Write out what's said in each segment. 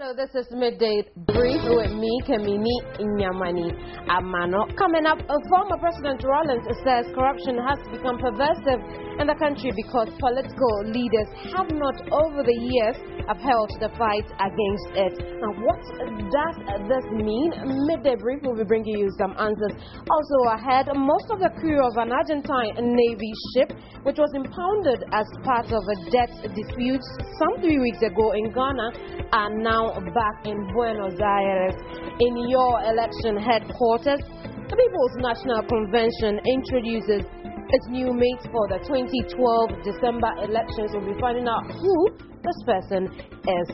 Hello, this is Midday Brief with me, Kemini Inyamani Amano. Coming up, former President Rollins says corruption has become pervasive in the country because political leaders have not over the years upheld the fight against it. Now, what does this mean? Midday Brief will be bringing you some answers. Also ahead, most of the crew of an Argentine Navy ship, which was impounded as part of a debt dispute some 3 weeks ago in Ghana, are now back in Buenos Aires. In your election headquarters, the People's National Convention introduces its new mates for the 2012 December elections. We'll be finding out who this person is.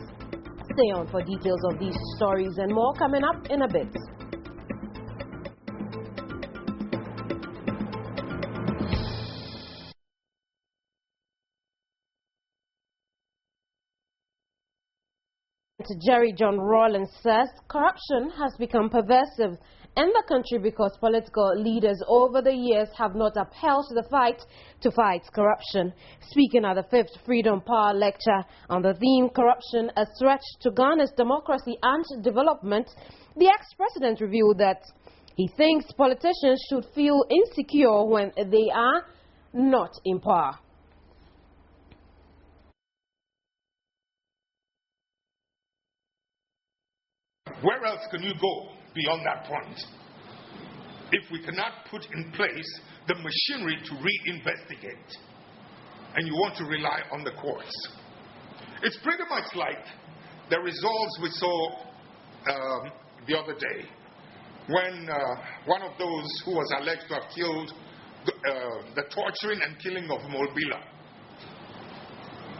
Stay on for details of these stories and more coming up in a bit. Jerry John Rollins says corruption has become pervasive in the country because political leaders over the years have not upheld the fight to fight corruption. Speaking at the 5th Freedom Power Lecture on the theme Corruption, a Threat to Ghana's Democracy and Development, the ex-president revealed that he thinks politicians should feel insecure when they are not in power. Where else can you go beyond that point if we cannot put in place the machinery to reinvestigate and you want to rely on the courts? It's pretty much like the results we saw the other day when one of those who was alleged to have killed the torturing and killing of Molbila,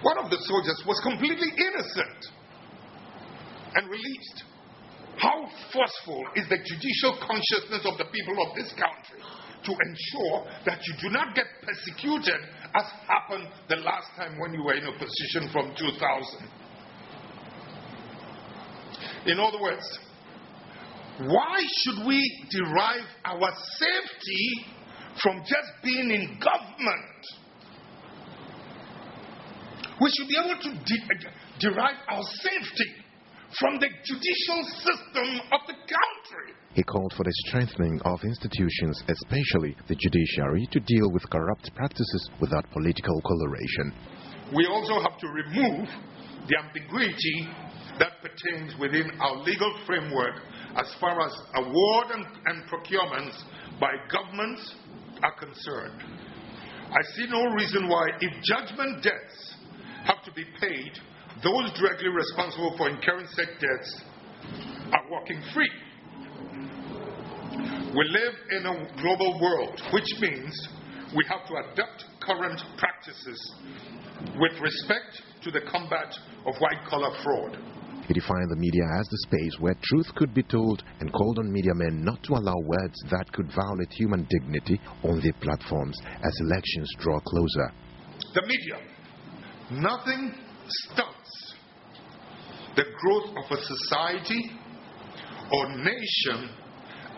one of the soldiers was completely innocent and released. How forceful is the judicial consciousness of the people of this country to ensure that you do not get persecuted as happened the last time when you were in a position from 2000? In other words, why should we derive our safety from just being in government? We should be able to derive our safety from the judicial system of the country. He called for the strengthening of institutions, especially the judiciary, to deal with corrupt practices without political coloration. We also have to remove the ambiguity that pertains within our legal framework as far as award and procurements by governments are concerned. I see no reason why, if judgment debts have to be paid, those directly responsible for incurring said debts are walking free. We live in a global world, which means we have to adapt current practices with respect to the combat of white-collar fraud. He defined the media as the space where truth could be told and called on media men not to allow words that could violate human dignity on their platforms as elections draw closer. The media, nothing stunts the growth of a society or nation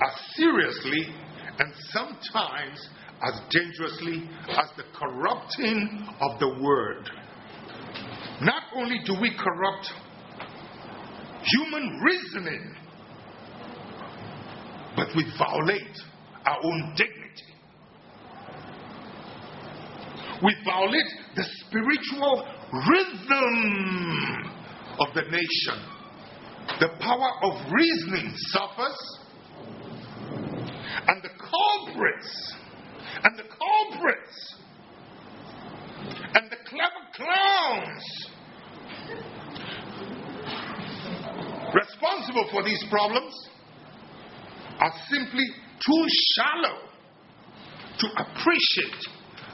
as seriously and sometimes as dangerously as the corrupting of the word. Not only do we corrupt human reasoning, but we violate our own dignity. We violate the spiritual rhythm of the nation. The power of reasoning suffers, and the culprits and the clever clowns responsible for these problems are simply too shallow to appreciate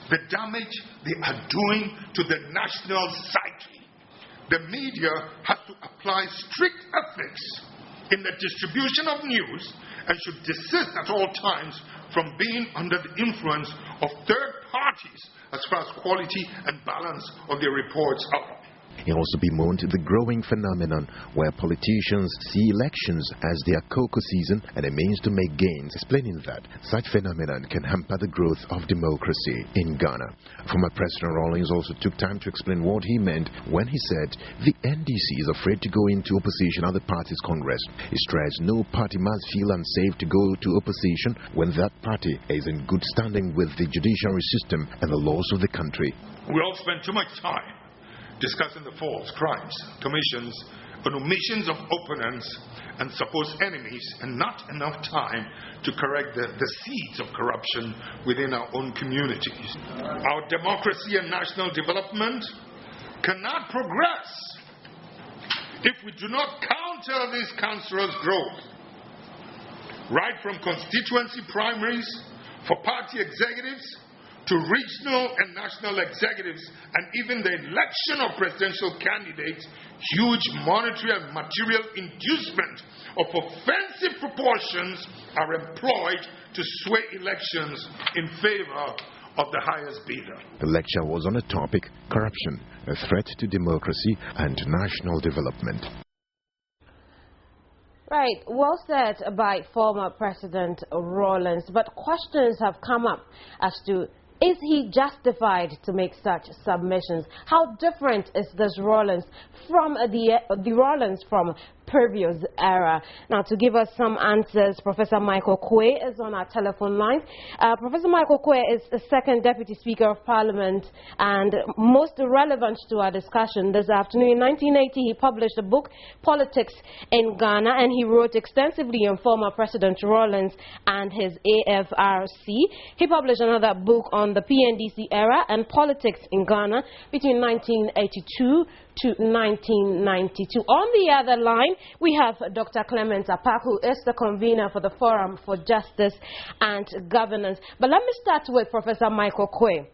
the damage they are doing to the national psyche. The media has to apply strict ethics in the distribution of news and should desist at all times from being under the influence of third parties as far as quality and balance of their reports are. He also bemoaned the growing phenomenon where politicians see elections as their cocoa season and a means to make gains, explaining that such phenomenon can hamper the growth of democracy in Ghana. Former President Rawlings also took time to explain what he meant when he said the NDC is afraid to go into opposition at the party's Congress. He stressed no party must feel unsafe to go to opposition when that party is in good standing with the judiciary system and the laws of the country. We all spend too much time discussing the faults, crimes, commissions, and omissions of opponents and supposed enemies, and not enough time to correct the seeds of corruption within our own communities. Our democracy and national development cannot progress if we do not counter this cancerous growth. Right from constituency primaries for party executives to regional and national executives, and even the election of presidential candidates, huge monetary and material inducement of offensive proportions are employed to sway elections in favor of the highest bidder. The lecture was on a topic, corruption, a threat to democracy and national development. Right, well said by former President Rawlings, but questions have come up as to, is he justified to make such submissions? How different is this Rawlings from the Rawlings from previous era? Now, to give us some answers, Professor Michael Quay is on our telephone line. Professor Michael Quay is the second Deputy Speaker of Parliament and most relevant to our discussion this afternoon. In 1980, he published a book, Politics in Ghana, and he wrote extensively on former President Rawlings and his AFRC. He published another book on the PNDC era and politics in Ghana between 1982 to 1992. On the other line, we have Dr. Clement Apak, who is the convener for the Forum for Justice and Governance. But let me start with Professor Michael Quay.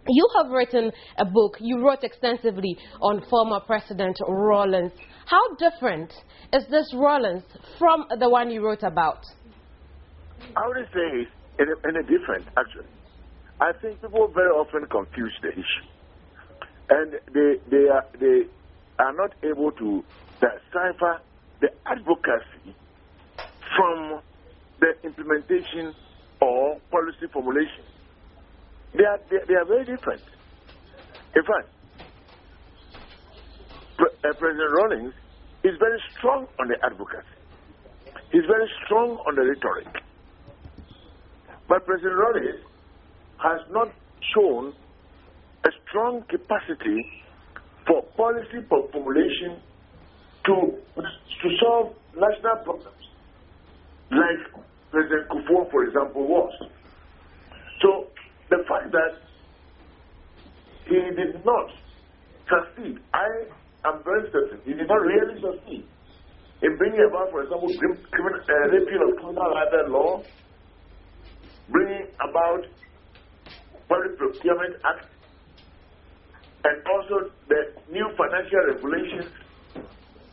You have written a book, you wrote extensively on former President Rawlings. How different is this Rawlings from the one you wrote about? I would say it's in a different, actually. I think people very often confuse the issue. And they are not able to decipher the advocacy from the implementation or policy formulation. They are very different. In fact, President Rawlings is very strong on the advocacy. He's very strong on the rhetoric. But President Rawlings has not shown a strong capacity for policy formulation to solve national problems, like President Kufuor, for example, was. So the fact that he did not succeed, I am very certain he did not really succeed in bringing about, for example, repeal of criminal libel law, bringing about Public Procurement Act, and also the new financial regulations,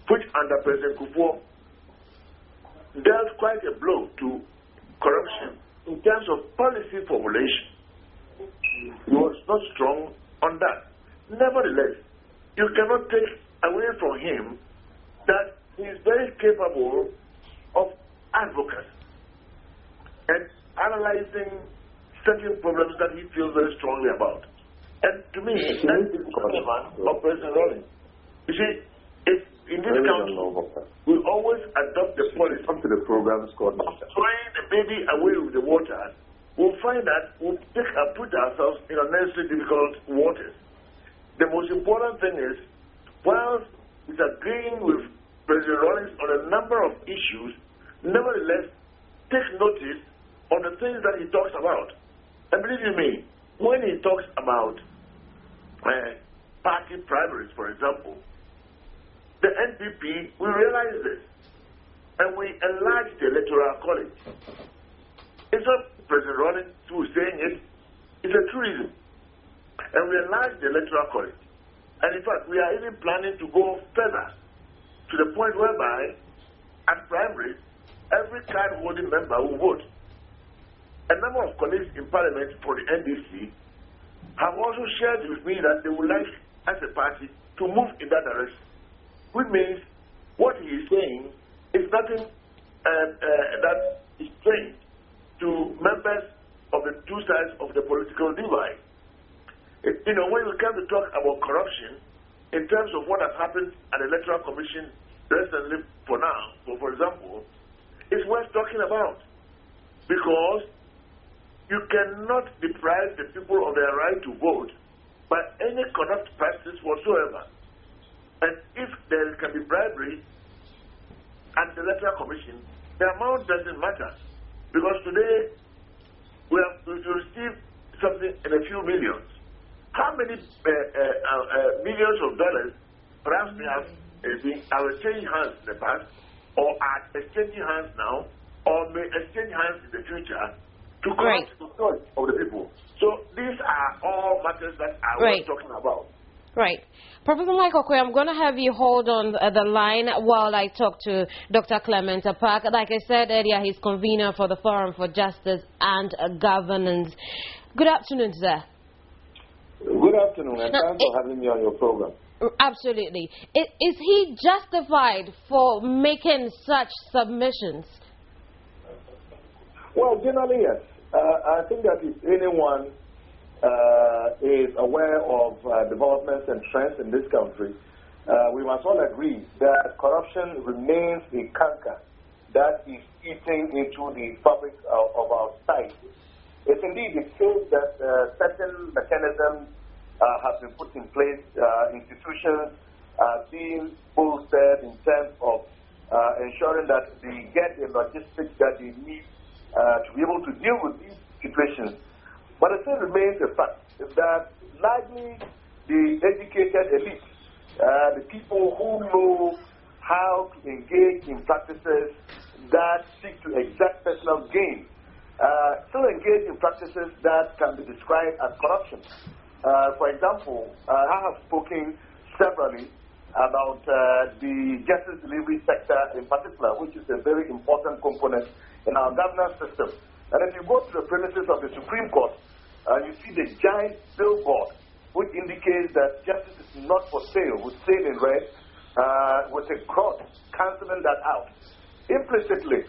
which under President Kufuor dealt quite a blow to corruption in terms of policy formulation. He was not strong on that. Nevertheless, you cannot take away from him that he is very capable of advocacy and analyzing certain problems that he feels very strongly about. And to me, that is the command of President Rawlings. You see, if in this country we always adopt the policy to the programs called throwing the baby away with the water, we'll find that we'll put ourselves in unnecessarily difficult waters. The most important thing is, while he's agreeing with President Rawlings on a number of issues, nevertheless, take notice of the things that he talks about. And believe you me, when he talks about party primaries, for example, the NPP, we realize this, and we enlarge the electoral college. It's not President Rawlings who is saying it, it's a truism. And we enlarge the electoral college. And in fact, we are even planning to go further to the point whereby, at primaries, every card-holding member will vote. A number of colleagues in Parliament for the NDC have also shared with me that they would like, as a party, to to move in that direction, which means what he is saying is nothing that is strange to members of the two sides of the political divide. When we come to talk about corruption, in terms of what has happened at the Electoral Commission recently, for example, it's worth talking about, because you cannot deprive the people of their right to vote by any corrupt practice whatsoever. And if there can be bribery at the Electoral Commission, the amount doesn't matter, because today we receive something in a few millions. How many millions of dollars perhaps they have exchanged hands in the past, or are exchanging hands now, or may exchange hands in the future to corrupt the thoughts of the people? So these are all matters that I was talking about. Right. Professor Michael Quay, I'm going to have you hold on the line while I talk to Dr. Clement Apak. Like I said earlier, he's convener for the Forum for Justice and Governance. Good afternoon, sir. Good afternoon, and thanks for having me on your program. Absolutely. Is he justified for making such submissions? Well, generally, yes. I think that if anyone is aware of developments and trends in this country, we must all agree that corruption remains a canker that is eating into the fabric of our society. It's indeed the case that certain mechanisms have been put in place, institutions being bolstered in terms of ensuring that they get the logistics that they need to be able to deal with these situations. But it still remains a fact that largely the educated elite, the people who know how to engage in practices that seek to exact personal gain, still engage in practices that can be described as corruption. For example, I have spoken severally about the justice delivery sector in particular, which is a very important component in our governance system. And if you go to the premises of the Supreme Court, you see the giant billboard which indicates that justice is not for sale, with sale in red, with a cross cancelling that out. Implicitly,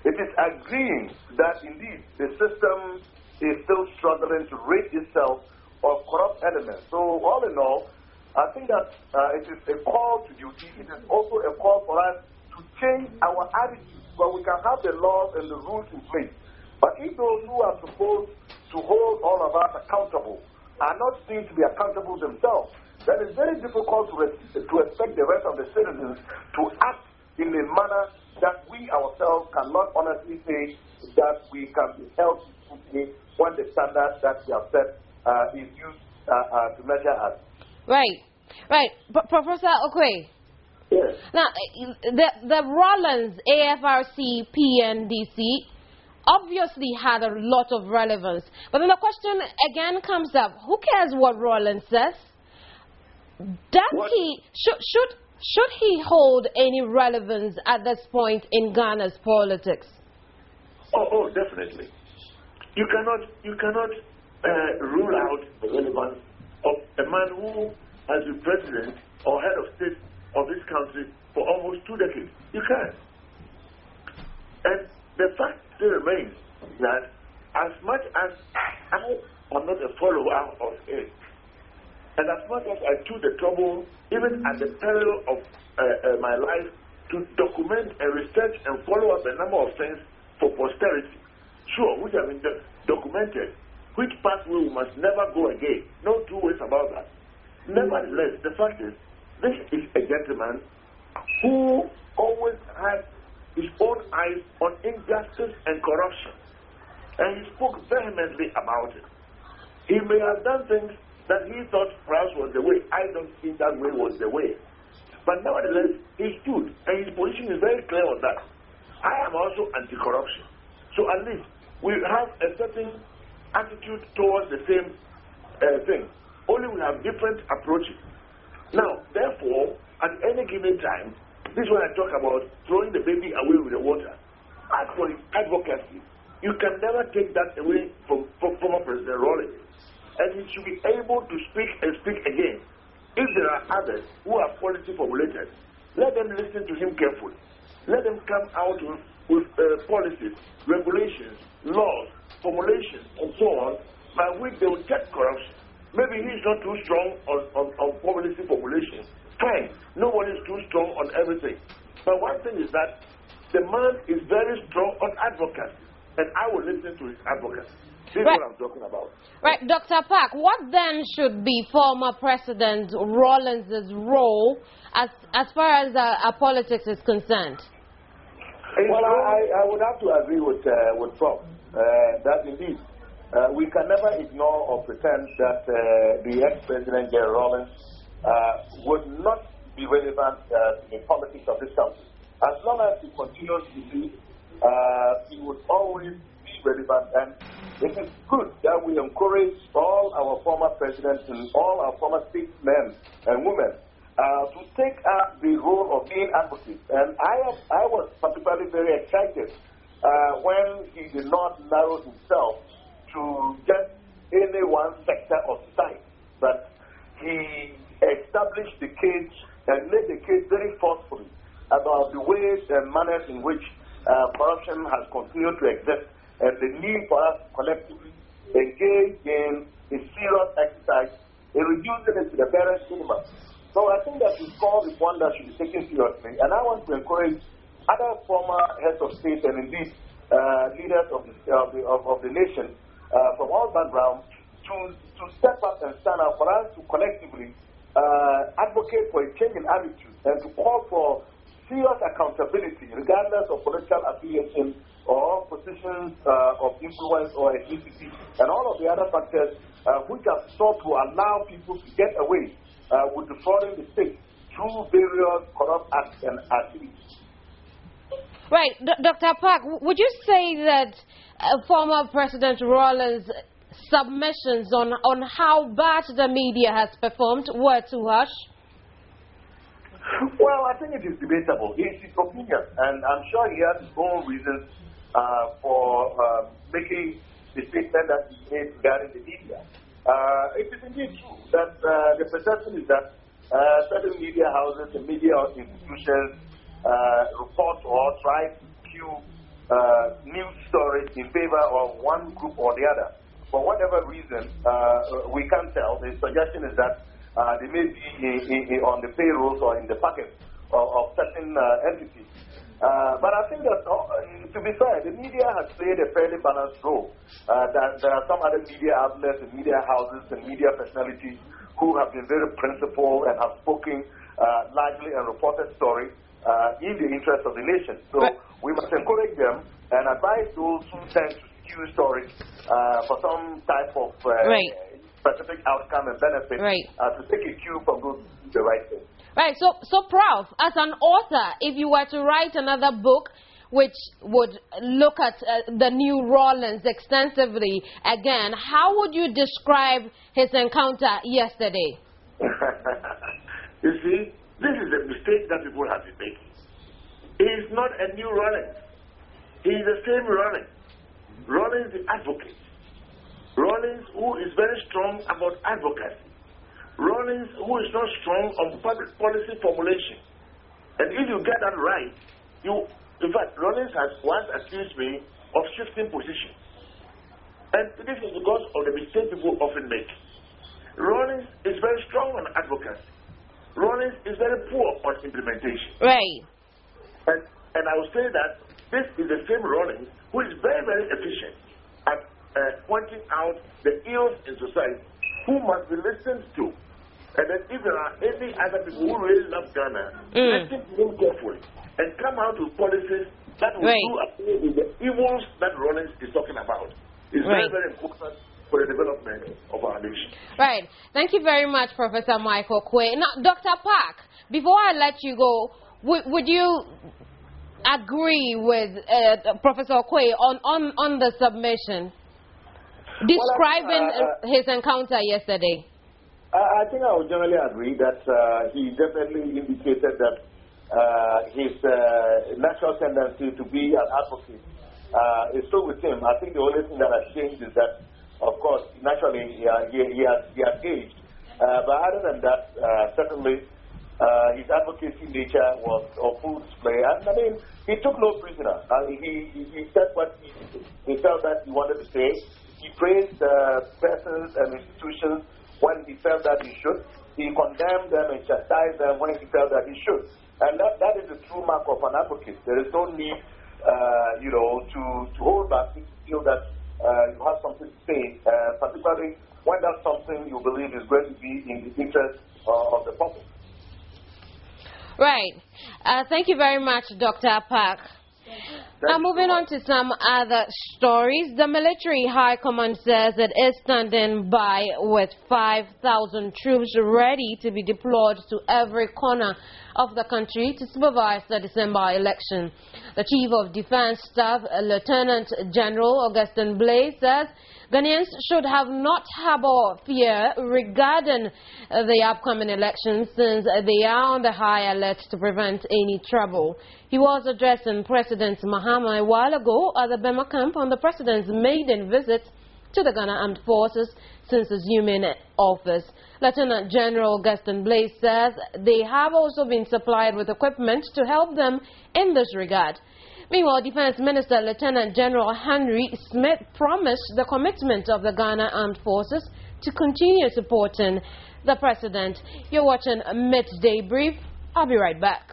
it is agreeing that indeed the system is still struggling to rid itself of corrupt elements. So all in all, I think that it is a call to duty. It is also a call for us to change our attitude, where we can have the laws and the rules in place. But if those who are supposed to hold all of us accountable are not seen to be accountable themselves, then it's very difficult to expect the rest of the citizens to act in a manner that we ourselves cannot honestly say that we can be held to when the standard that we have set is used to measure us. Right. Professor Okoye. Yes. Now, the Rollins AFRC PNDC obviously had a lot of relevance. But then the question again comes up, who cares what Rollins says? Should he hold any relevance at this point in Ghana's politics? Oh, definitely. You cannot rule out the relevance of a man who has been president or head of state of this country for almost 2 decades. You can't. And the fact still remains that as much as I am not a follower of it, and as much as I took the trouble, even at the peril of my life, to document and research and follow up a number of things for posterity, sure, which have been documented, which pathway we must never go again. No two ways about that. Nevertheless, the fact is, this is a gentleman who always had his own eyes on injustice and corruption. And he spoke vehemently about it. He may have done things that he thought perhaps was the way. I don't think that way was the way. But nevertheless, he stood, and his position is very clear on that. I am also anti-corruption. So at least we have a certain attitude towards the same thing. Only we have different approaches. Now, therefore, at any given time, this is when I talk about throwing the baby away with the water. As for advocacy, you can never take that away from former President Rawlings. And he should be able to speak and speak again. if there are others who are policy formulators, let them listen to him carefully. Let them come out with policies, regulations, laws, formulations, and so on, by which they will check corruption. Maybe he's not too strong on policy formulation. Fine, nobody is too strong on everything. But one thing is that the man is very strong on advocacy, and I will listen to his advocacy. This is what I'm talking about. Right, Dr. Park, what then should be former President Rawlings' role as far as politics is concerned? Well, I would have to agree with Prof. That indeed we can never ignore or pretend that the ex-president Jerry Rawlings would not be relevant in the politics of this country. As long as he continues to be, he would always be relevant. And it is good that we encourage all our former presidents and all our former statesmen and women to take up the role of being advocates. And I was particularly very excited when he did not narrow himself to just any one sector of society, but he established the case and made the case very forcefully about the ways and manners in which corruption has continued to exist, and the need for us to collectively engage in a serious exercise in reducing it to the barest minimum. So I think that his call is one that should be taken seriously, and I want to encourage other former heads of state and indeed leaders of the nation from all backgrounds to step up and stand up for us to collectively advocate for a change in attitude and to call for serious accountability regardless of political affiliation or positions of influence or ethnicity and all of the other factors which have sought to allow people to get away with defrauding the state through various corrupt acts and activities. Right. Dr. Park, would you say that former President Rawlings' submissions on how bad the media has performed were too harsh? Well, I think it is debatable. It's his opinion, and I'm sure he has his own reasons for making the statement that he made regarding the media. It is indeed true that the perception is that certain media houses and media institutions report or try to skew news stories in favor of one group or the other. For whatever reason, we can't tell. The suggestion is that they may be on the payrolls or in the pockets of certain entities. But I think that, to be fair, the media has played a fairly balanced role. There are some other media outlets and media houses and media personalities who have been very principled and have spoken largely and reported stories in the interest of the nation. So we must encourage them and advise those who tend to skew stories for some type of specific outcome and benefit to take a cue from those who do the right thing. Right. So Prof, as an author, if you were to write another book which would look at the new Rawlings extensively again, how would you describe his encounter yesterday? You see, this is a mistake that people have been making. He is not a new Rawlings. He is the same Rawlings. Rawlings the advocate. Rawlings who is very strong about advocacy. Rawlings who is not strong on public policy formulation. And if you get that right, in fact, Rawlings has once accused me of shifting positions. And this is because of the mistake people often make. Rawlings is very strong on advocacy. Rawlings is very poor on implementation. Right. And I would say that this is the same Rawlings who is very, very efficient at pointing out the ills in society who must be listened to. And then if there are any other people who really love Ghana, listen to them carefully and come out with policies that will do away with the evils that Rawlings is talking about. It's very, very important for the development of our nation. Right. Thank you very much, Professor Michael Quay. Now, Dr. Park, before I let you go, would you agree with Professor Quay on the submission, describing his encounter yesterday? I think I would generally agree that he definitely indicated that his natural tendency to be an advocate is still with him. I think the only thing that has changed is that, of course, naturally he has aged, But other than that, certainly his advocacy nature was of full display. And I mean, he took no prisoner. He said what he felt that he wanted to say. He praised persons and institutions when he felt that he should. He condemned them and chastised them when he felt that he should. And that is the true mark of an advocate. There is no need, to hold back if you feel that you have something to say, particularly when that's something you believe is going to be in the interest of the public. Right. Thank you very much, Dr. Park. Now, moving on to some other stories. The military high command says it is standing by with 5,000 troops ready to be deployed to every corner of the country to supervise the December election. The Chief of Defense Staff, Lieutenant General Augustine Blaise, says Ghanaians should have not harbor fear regarding the upcoming elections since they are on the high alert to prevent any trouble. He was addressing President Mahama a while ago at the Bema camp on the president's maiden visit to the Ghana Armed Forces since assuming office. Lieutenant General Augustine Blaise says they have also been supplied with equipment to help them in this regard. Meanwhile, Defense Minister Lieutenant General Henry Smith promised the commitment of the Ghana Armed Forces to continue supporting the president. You're watching Midday Brief. I'll be right back.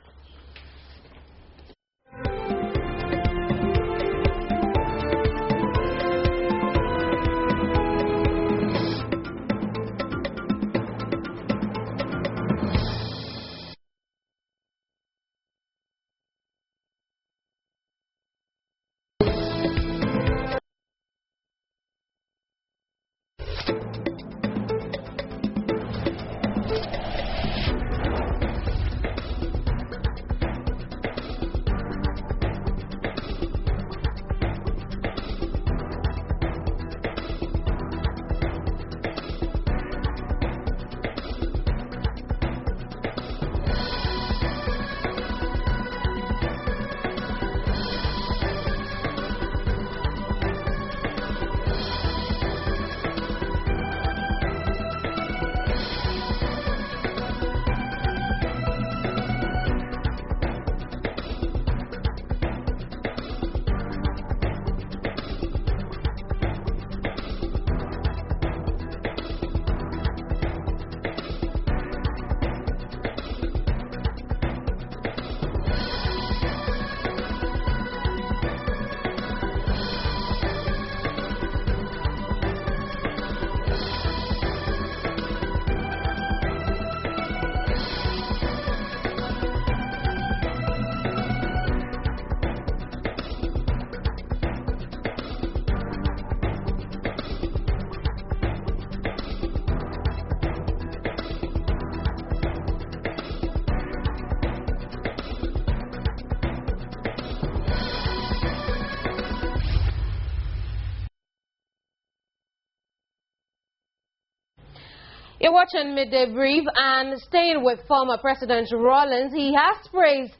You're watching Midday Brief, and staying with former President Rawlings, he has praised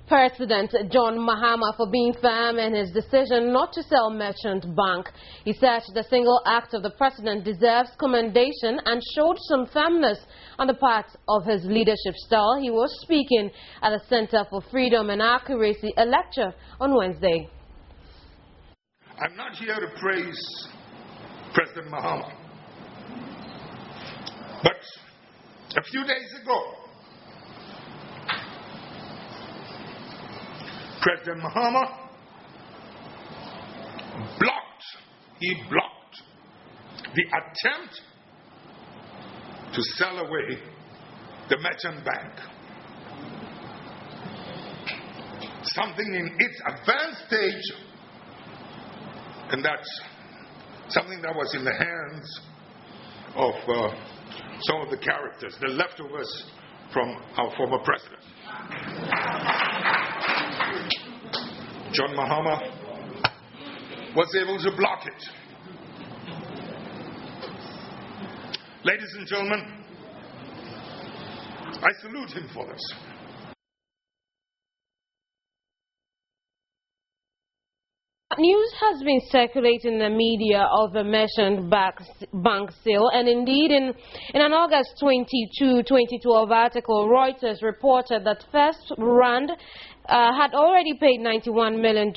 President John Mahama for being firm in his decision not to sell Merchant Bank. He said the single act of the president deserves commendation and showed some firmness on the part of his leadership style. He was speaking at the Center for Freedom and Accuracy, a lecture on Wednesday. I'm not here to praise President Mahama. But a few days ago, President Mahama blocked the attempt to sell away the Merchant Bank. Something in its advanced stage, and that's something that was in the hands of some of the characters, the leftovers from our former president. John Mahama was able to block it. Ladies and gentlemen, I salute him for this. News has been circulating in the media of the mentioned bank sale, and indeed in an August 22, 2012 article, Reuters reported that First Rand had already paid $91 million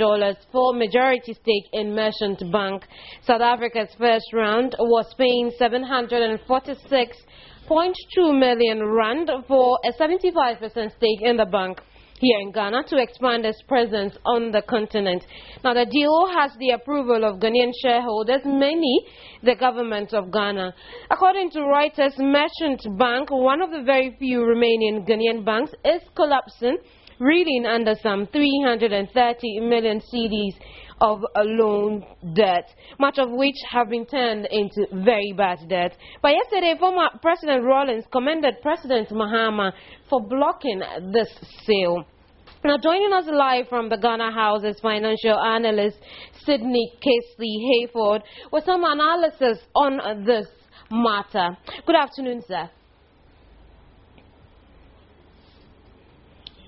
for majority stake in Merchant Bank. South Africa's First Rand was paying 746.2 million rand for a 75% stake in the bank here in Ghana to expand its presence on the continent. Now, the deal has the approval of Ghanaian shareholders, mainly the government of Ghana. According to Reuters, Merchant Bank, one of the very few remaining Ghanaian banks, is collapsing, reeling under some 330 million cedis of a loan debt, much of which have been turned into very bad debt. But yesterday, former President Rawlings commended President Mahama for blocking this sale. Now, joining us live from the Ghana House is financial analyst Sydney Casely-Hayford with some analysis on this matter. Good afternoon, sir.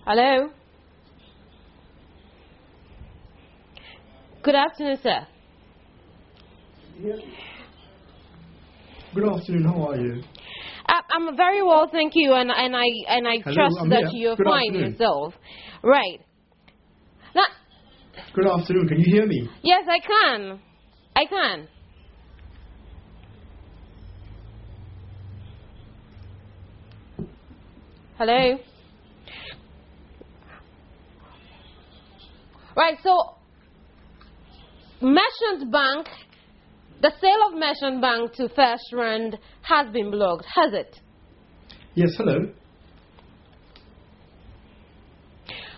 Hello? Good afternoon, sir. Good afternoon. How are you? I'm very well, thank you, and I Hello, trust I'm that here. you're Good fine afternoon. yourself. Right. Now, Good afternoon. Can you hear me? yes, I can. I can. Hello? Right, so Merchant Bank, the sale of Merchant Bank to First Rand has been blocked, has it? Yes, hello.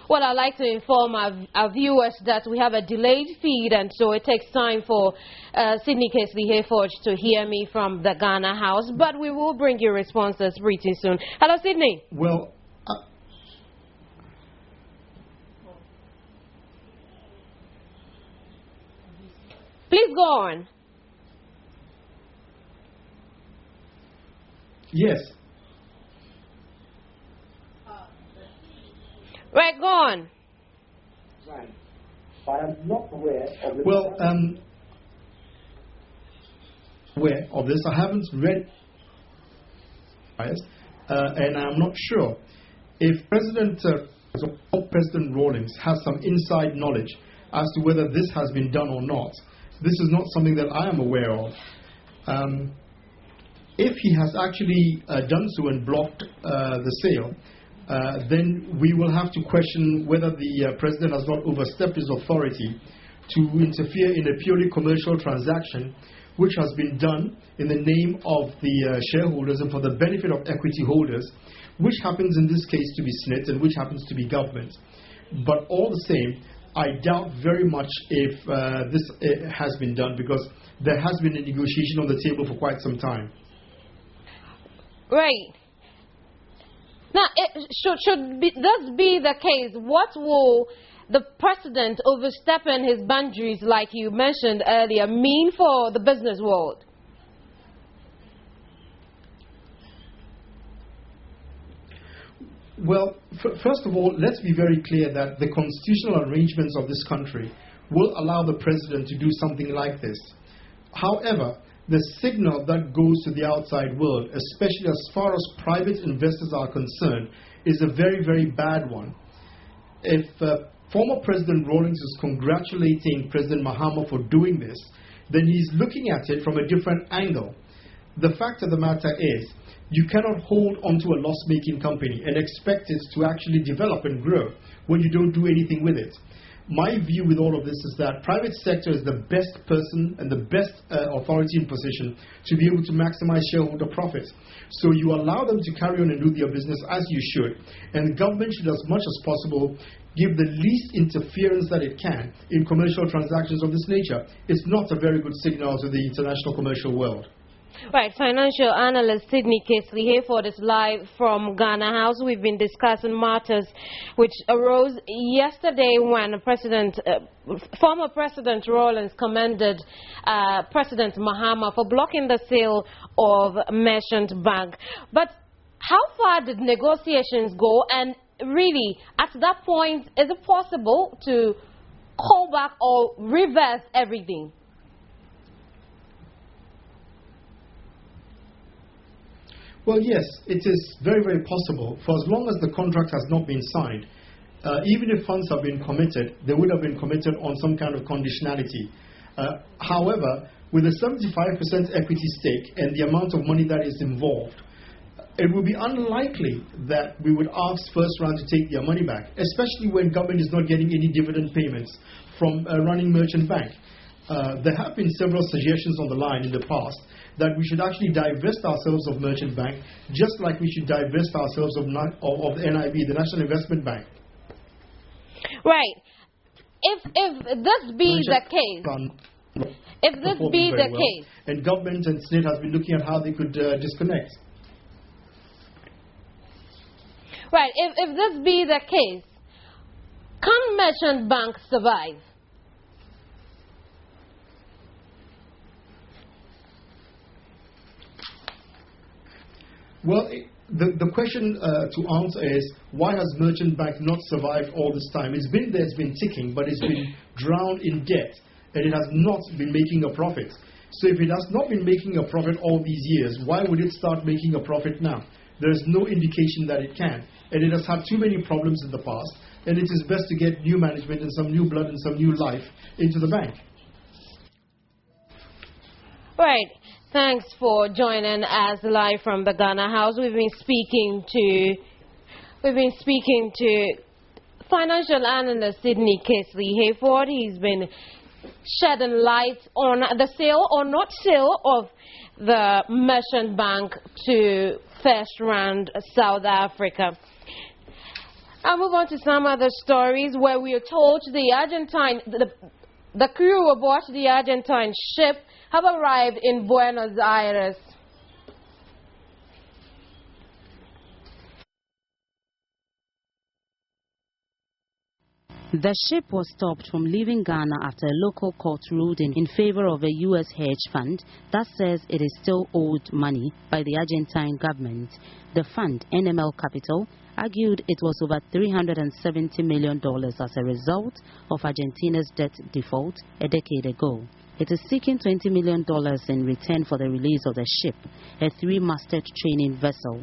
Well, I'd like to inform our viewers that we have a delayed feed, and so it takes time for Sydney Casely-Hayford to hear me from the Ghana House, but we will bring you responses pretty soon. Hello, Sydney. Well, Please go on. yes. Right, go on. Right. But I'm not aware of the... Well, aware of this. I haven't read and I'm not sure if President Rawlings has some inside knowledge as to whether this has been done or not. This is not something that I am aware of. If he has actually done so and blocked the sale, then we will have to question whether the President has not overstepped his authority to interfere in a purely commercial transaction which has been done in the name of the shareholders and for the benefit of equity holders, which happens in this case to be SNIT and which happens to be government. But all the same, I doubt very much if this has been done, because there has been a negotiation on the table for quite some time. Right. Now, should this be the case, what will the President overstepping his boundaries, like you mentioned earlier, mean for the business world? Well, first of all, let's be very clear that the constitutional arrangements of this country will allow the President to do something like this. However, the signal that goes to the outside world, especially as far as private investors are concerned, is a very, very bad one. If former President Rawlings is congratulating President Mahama for doing this, then he's looking at it from a different angle. The fact of the matter is, you cannot hold onto a loss-making company and expect it to actually develop and grow when you don't do anything with it. My view with all of this is that private sector is the best person and the best authority in position to be able to maximize shareholder profits. So you allow them to carry on and do their business as you should, and the government should, as much as possible, give the least interference that it can in commercial transactions of this nature. It's not a very good signal to the international commercial world. Right, financial analyst Sydney Casely-Hayford is live from Ghana House. We've been discussing matters which arose yesterday when former President Rawlings commended President Mahama for blocking the sale of Merchant Bank. But how far did negotiations go? And really, at that point, is it possible to call back or reverse everything? Well, yes, it is very, very possible. For as long as the contract has not been signed, even if funds have been committed, they would have been committed on some kind of conditionality. However, with a 75% equity stake and the amount of money that is involved, it would be unlikely that we would ask First Round to take their money back, especially when government is not getting any dividend payments from a running merchant bank. There have been several suggestions on the line in the past that we should actually divest ourselves of merchant bank, just like we should divest ourselves of the NIB, the National Investment Bank. Right. If this be the case, if this be the case, and government and state has been looking at how they could disconnect. Right. If this be the case, can merchant banks survive? Well, the question to answer is, why has merchant bank not survived all this time? It's been there, it's been ticking, but it's been drowned in debt, and it has not been making a profit. So if it has not been making a profit all these years, why would it start making a profit now? There is no indication that it can, and it has had too many problems in the past, and it is best to get new management and some new blood and some new life into the bank. Right. Thanks for joining us live from the Ghana House. We've been speaking to financial analyst Sidney Kesley Hayford. He's been shedding light on the sale or not sale of the merchant bank to First Round South Africa. I'll move on to some other stories where we are told the crew aboard the Argentine ship have arrived in Buenos Aires. The ship was stopped from leaving Ghana after a local court ruled in favor of a U.S. hedge fund that says it is still owed money by the Argentine government. The fund, NML Capital, argued it was over $370 million as a result of Argentina's debt default a decade ago. It is seeking $20 million in return for the release of the ship, a three-masted training vessel.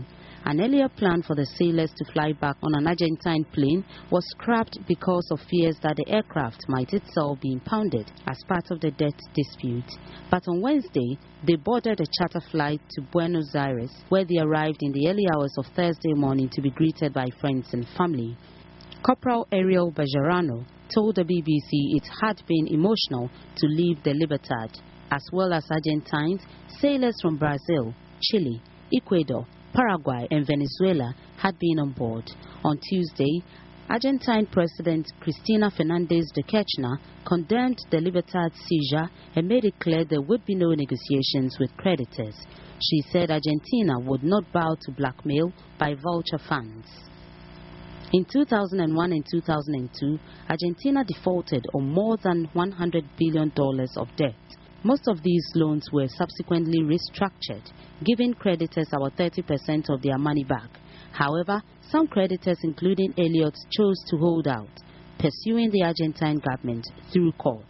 An earlier plan for the sailors to fly back on an Argentine plane was scrapped because of fears that the aircraft might itself be impounded as part of the debt dispute. But on Wednesday, they boarded a charter flight to Buenos Aires, where they arrived in the early hours of Thursday morning to be greeted by friends and family. Corporal Ariel Bajarano told the BBC it had been emotional to leave the Libertad, as well as Argentines. Sailors from Brazil, Chile, Ecuador, Paraguay and Venezuela had been on board. On Tuesday, Argentine President Cristina Fernández de Kirchner condemned the Libertad's seizure and made it clear there would be no negotiations with creditors. She said Argentina would not bow to blackmail by vulture funds. In 2001 and 2002, Argentina defaulted on more than $100 billion of debt. Most of these loans were subsequently restructured, giving creditors about 30% of their money back. However, some creditors, including Elliott, chose to hold out, pursuing the Argentine government through court.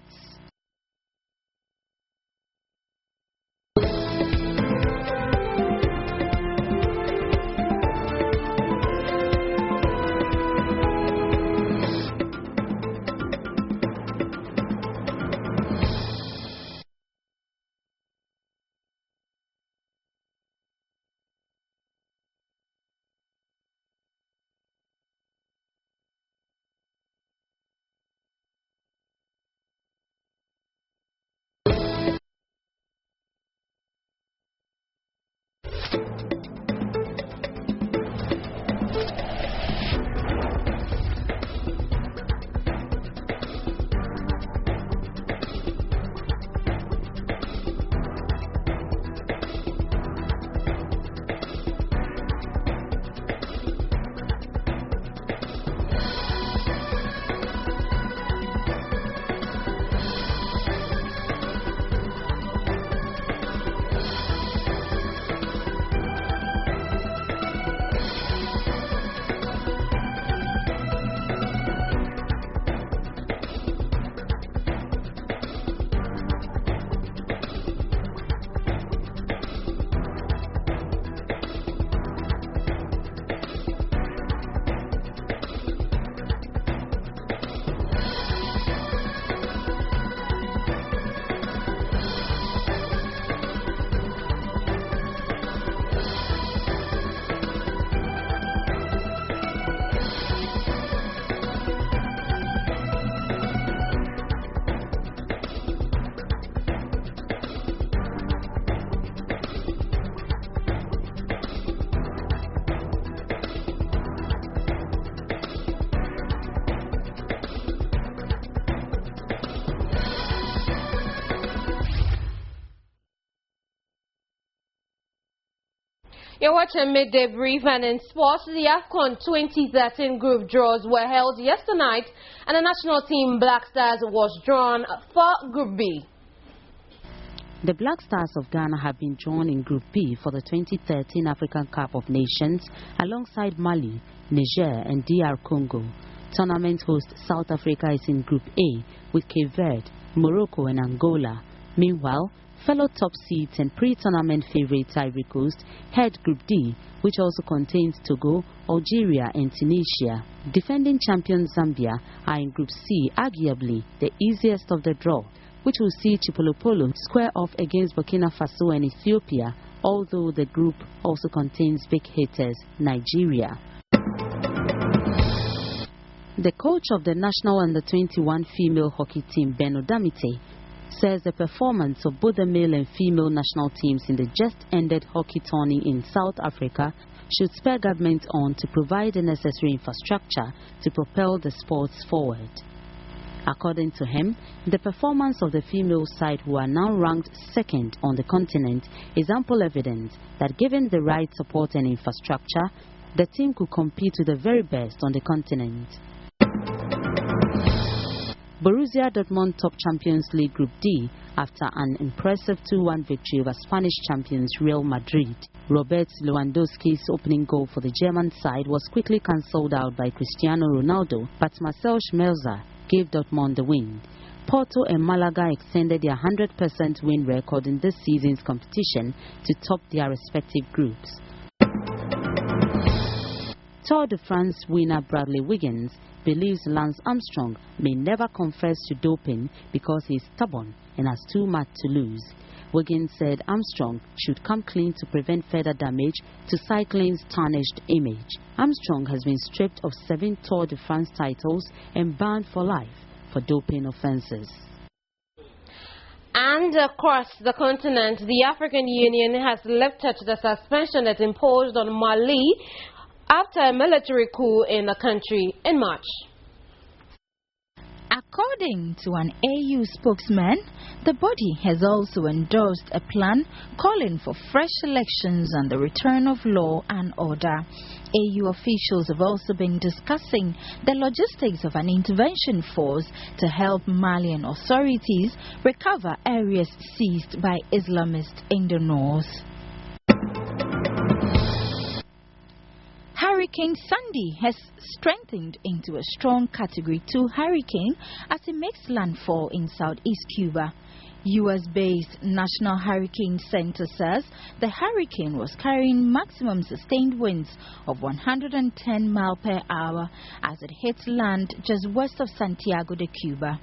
You're watching Midday Brief, and in sports, the AFCON 2013 group draws were held yesterday night, and the national team Black Stars was drawn for Group B. The Black Stars of Ghana have been drawn in Group B for the 2013 African Cup of Nations alongside Mali, Niger and DR Congo. Tournament host South Africa is in Group A with Cape Verde, Morocco and Angola. Meanwhile, fellow top seeds and pre-tournament favourites Ivory Coast head Group D, which also contains Togo, Algeria and Tunisia. Defending champion Zambia are in Group C, arguably the easiest of the draw, which will see Chipolopolo square off against Burkina Faso and Ethiopia, although the group also contains big hitters Nigeria. The coach of the national under-21 female hockey team, Ben Odamite, says the performance of both the male and female national teams in the just-ended hockey tourney in South Africa should spur government on to provide the necessary infrastructure to propel the sports forward. According to him, the performance of the female side, who are now ranked second on the continent, is ample evidence that given the right support and infrastructure, the team could compete with the very best on the continent. Borussia Dortmund top Champions League Group D after an impressive 2-1 victory over Spanish champions Real Madrid. Robert Lewandowski's opening goal for the German side was quickly cancelled out by Cristiano Ronaldo, but Marcel Schmelzer gave Dortmund the win. Porto and Malaga extended their 100% win record in this season's competition to top their respective groups. Tour de France winner Bradley Wiggins believes Lance Armstrong may never confess to doping because he is stubborn and has too much to lose. Wiggins said Armstrong should come clean to prevent further damage to cycling's tarnished image. Armstrong has been stripped of 7 Tour de France titles and banned for life for doping offences. And across the continent, the African Union has lifted the suspension it imposed on Mali after a military coup in the country in March. According to an AU spokesman, the body has also endorsed a plan calling for fresh elections and the return of law and order. AU officials have also been discussing the logistics of an intervention force to help Malian authorities recover areas seized by Islamists in the north. Hurricane Sandy has strengthened into a strong Category 2 hurricane as it makes landfall in southeast Cuba. U.S.-based National Hurricane Center says the hurricane was carrying maximum sustained winds of 110 miles per hour as it hit land just west of Santiago de Cuba.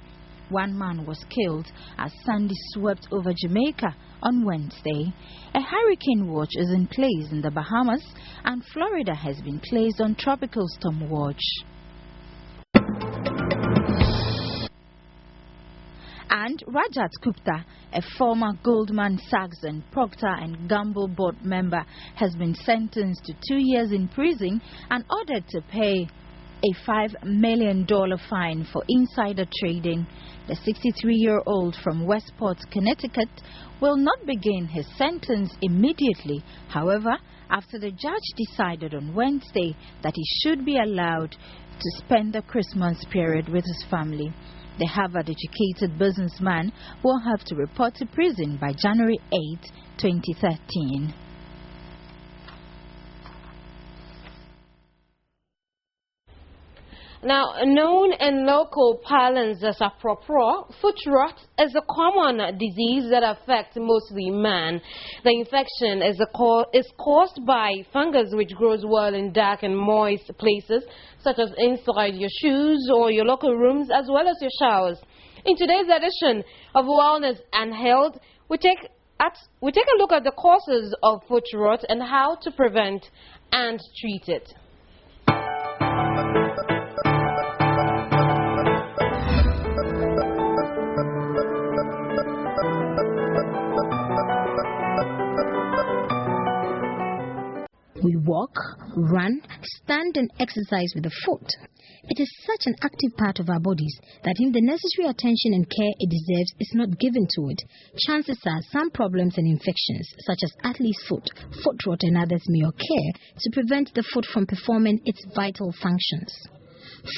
1 man was killed as Sandy swept over Jamaica on Wednesday. A hurricane watch is in place in the Bahamas, and Florida has been placed on tropical storm watch. And Rajat Gupta, a former Goldman Sachs and Procter & Gamble board member, has been sentenced to 2 years in prison and ordered to pay a $5 million fine for insider trading. The 63-year-old from Westport, Connecticut, will not begin his sentence immediately. However, after the judge decided on Wednesday that he should be allowed to spend the Christmas period with his family. The Harvard-educated businessman will have to report to prison by January 8, 2013. Now, known in local parlance as apropro, foot rot is a common disease that affects mostly men. The infection is caused by fungus which grows well in dark and moist places, such as inside your shoes or your locker rooms, as well as your showers. In today's edition of Wellness and Health, we take a look at the causes of foot rot and how to prevent and treat it. We walk, run, stand and exercise with the foot. It is such an active part of our bodies that if the necessary attention and care it deserves is not given to it, chances are some problems and infections such as athlete's foot, foot rot and others may occur to prevent the foot from performing its vital functions.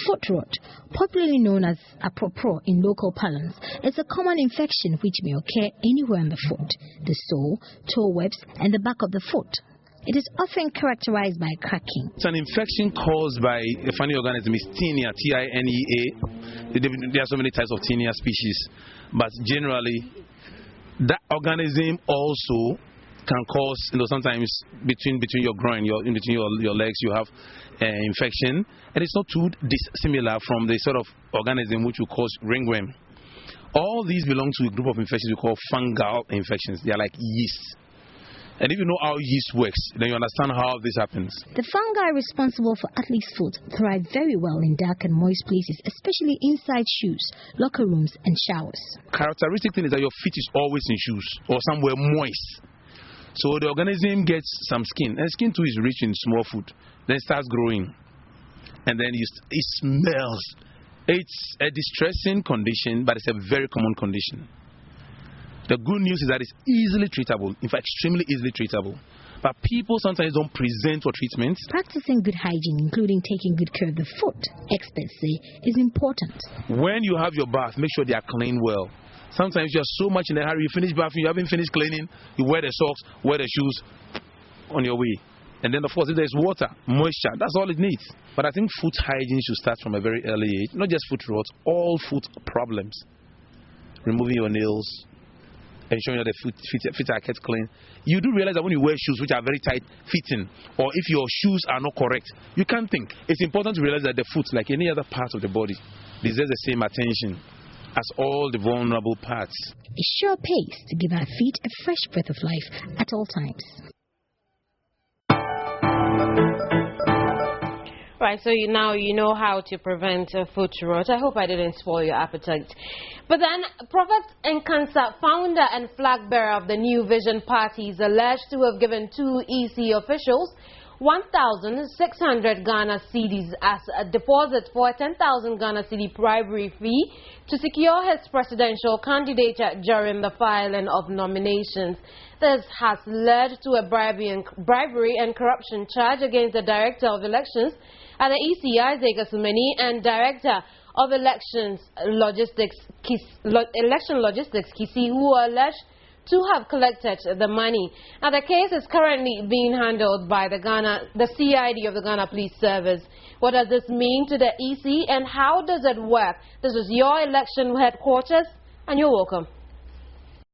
Foot rot, popularly known as apropos in local parlance, is a common infection which may occur anywhere on the foot, the sole, toe webs and the back of the foot. It is often characterized by cracking. It's an infection caused by a funny organism, it's tinea, T-I-N-E-A. There are so many types of tinea species, but generally, that organism also can cause, sometimes between your groin, in between your legs, you have infection, and it's not too dissimilar from the sort of organism which will cause ringworm. All these belong to a group of infections we call fungal infections. They are like yeast. And if you know how yeast works, then you understand how this happens. The fungi responsible for athlete's foot thrive very well in dark and moist places, especially inside shoes, locker rooms and showers. Characteristic thing is that your feet is always in shoes or somewhere moist. So the organism gets some skin, and skin too is rich in small food. Then it starts growing, and then it smells. It's a distressing condition, but it's a very common condition. The good news is that it's easily treatable, in fact, extremely easily treatable. But people sometimes don't present for treatment. Practicing good hygiene, including taking good care of the foot, experts say, is important. When you have your bath, make sure they are cleaned well. Sometimes you're so much in a hurry, you finish bathing, you haven't finished cleaning, you wear the socks, wear the shoes on your way. And then, of course, if there's water, moisture, that's all it needs. But I think foot hygiene should start from a very early age. Not just foot rot, all foot problems. Removing your nails, ensuring that the feet are kept clean. You do realize that when you wear shoes which are very tight fitting, or if your shoes are not correct, you can't think. It's important to realize that the foot, like any other part of the body, deserves the same attention as all the vulnerable parts. It sure pays to give our feet a fresh breath of life at all times. Right, so now you know how to prevent foot rot. I hope I didn't spoil your appetite. But then, Prophet Nkansa, founder and flag bearer of the New Vision Party, is alleged to have given 2 EC officials 1,600 Ghana cedis as a deposit for a 10,000 Ghana cedi bribery fee to secure his presidential candidature during the filing of nominations. This has led to a bribery and corruption charge against the Director of Elections at the EC, Isaac Asumani, and Director of Election Logistics, Kisi, who are alleged to have collected the money. Now, the case is currently being handled by the CID of the Ghana Police Service. What does this mean to the EC, and how does it work? This is your election headquarters, and you're welcome.